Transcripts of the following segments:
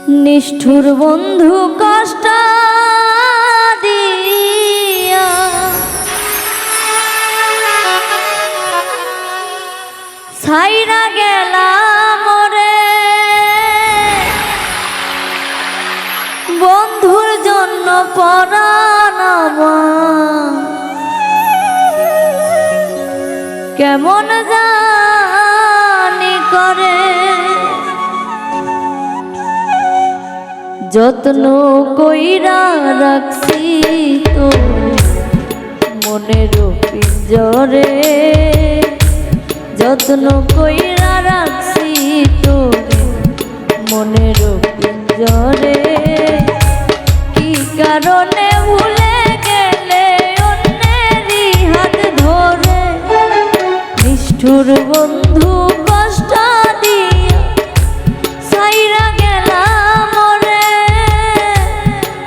নিষ্ঠুর বন্ধু কষ্ট দিয়া ছাইরা গেলাম রে, বন্ধুর জন্য পরাণ আমার কেমন জানি করে। যত্ন কইরা রাখছি তোর মনের পিঞ্জরে, যত্ন কইরা রাখছি তোর মনের পিঞ্জরে। কি কারণে ভুলে গেলে অন্যেরই হাত ধরে, নিষ্ঠুর বন্ধু কষ্ট দিয়া ছাইরা গেলাম রে,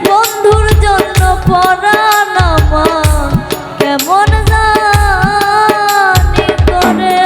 বন্ধুর জন্য পরাণ আমার কেমন জানি করে।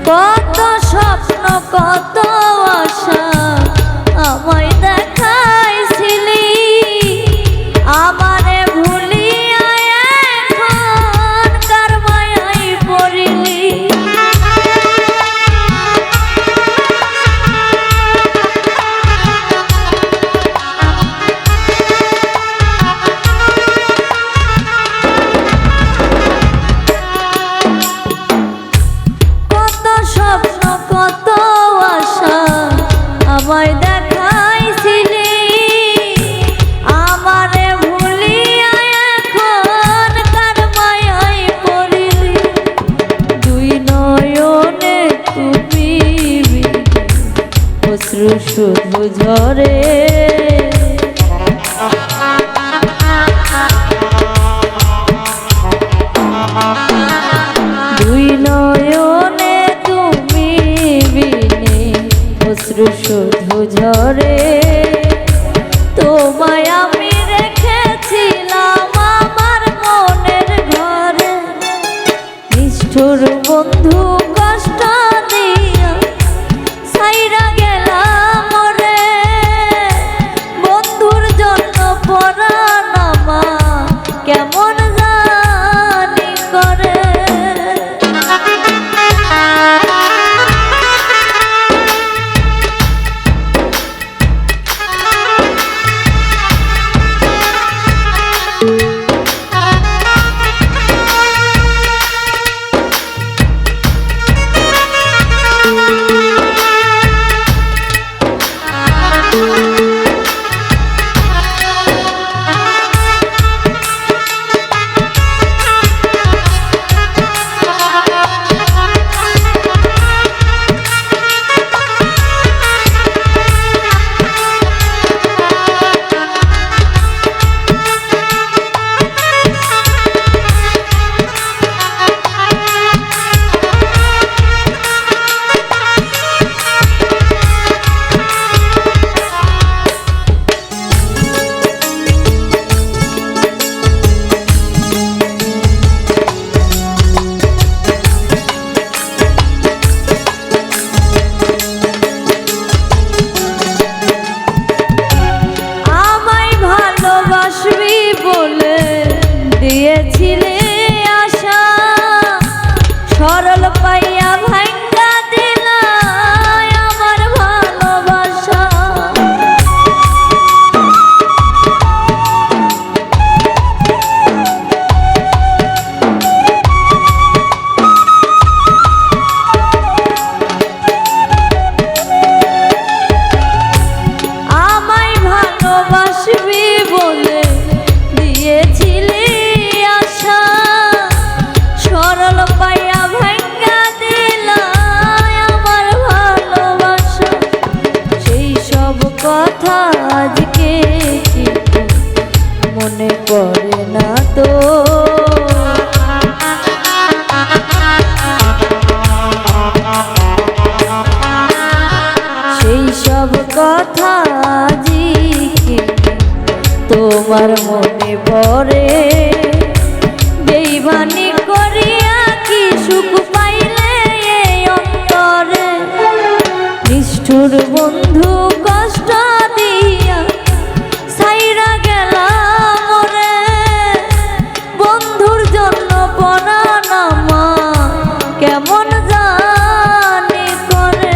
কত স্বপ্ন কত আশা আমায় দেখাইছিলি, আমারে ভুলিয়া এখন কার মায়ায় পড়িলি। স্বপ্ন কত আশা আমায় দেখাইছিলি, আমারে ভুলিয়া এখন কার মায়ায় পড়িলি। দুই নয়নে তুমি অশ্রু শুধু ঝরে, দুই নয়নে অশ্রু শুধু ঝরে। তোমায় আমি রেখেছিলাম আমার মনের ঘরে, নিষ্ঠুর বন্ধু কষ্ট দিয়া ছাইরা গেলাম রে, বন্ধুর জন্য পরাণ আমার কেমন জানি করে। নিষ্ঠুর বন্ধু কষ্ট দিয়া ছাইরা গেলাম মোরে, বন্ধুর জন্য পরাণ আমার কেমন জানি করে।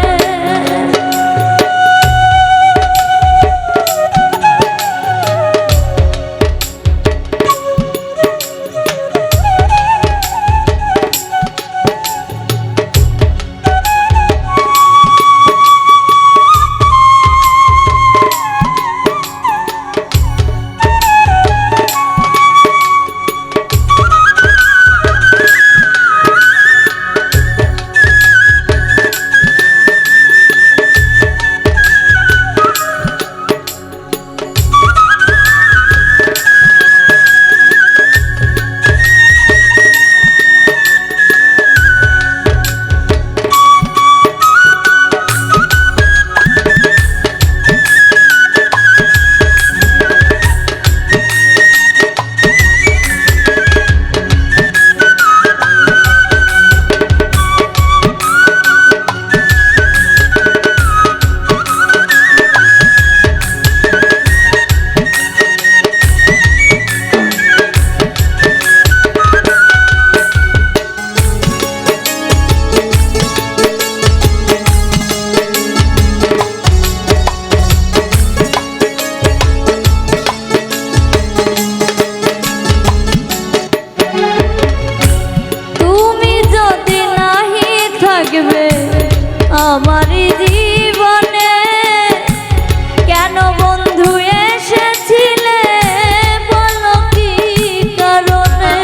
আমার জীবনে কেন বন্ধু এসেছিলে বলো কি কারণে?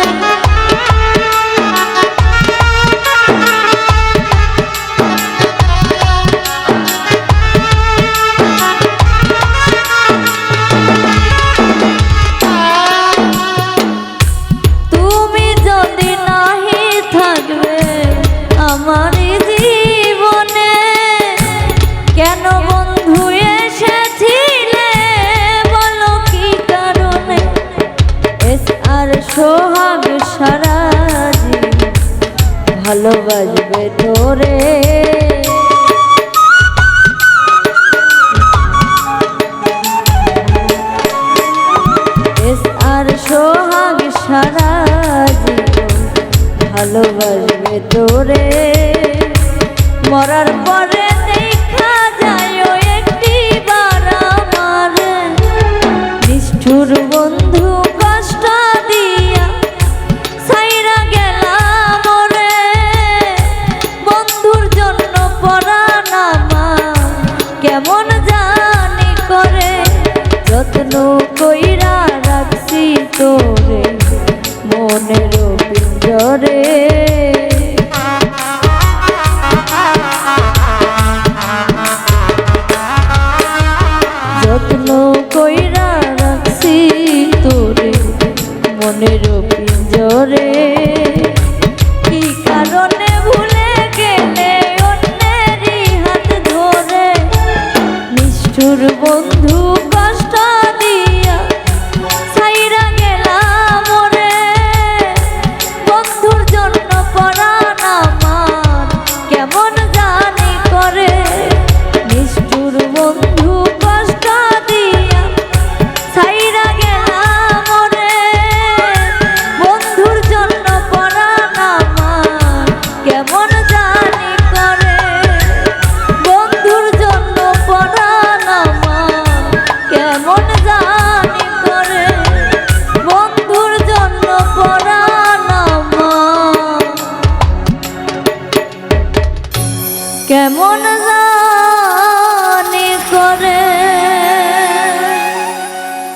তুমি যদি নাহি থাকবে আমার জীবনে, কেন বন্ধু এসেছিলে বলো কি কারণে? এস আর সোহাগ সারা জীবন ভালোবাসবে তোরে, এস আর সোহাগ সারা জীবন ভালোবাসবে তোরে। মরার পরে দেখা যায় একটি বার আমার নিষ্ঠুর বন্ধু কষ্ট দিয়া ছাইরা গেলাম মোরে, বন্ধুর জন্য পরাণ আমার কেমন জানি করে। যত্ন কইরা রাখছি তোরে মনের পিঞ্জরে, যত্ন কইরা রাখছি তোরে মনের পিঞ্জরে। কি কারণে ভুলে গেলে অন্যেরই হাত ধরে, নিষ্ঠুর বন্ধু কষ্ট দিয়া ছাইরা গেলাম মোরে, বন্ধুর জন্য পরাণ আমার কেমন জানি করে। নিষ্ঠুর বন্ধু কষ্ট দিয়া ছাইরা গেলাম মোরে, বন্ধুর জন্য পরাণ আমার কেমন জানি করে। বন্ধুর জন্য পরাণ আমার কেমন জানি করে, বন্ধুর জন্য পরাণ আমার কেমন জানি।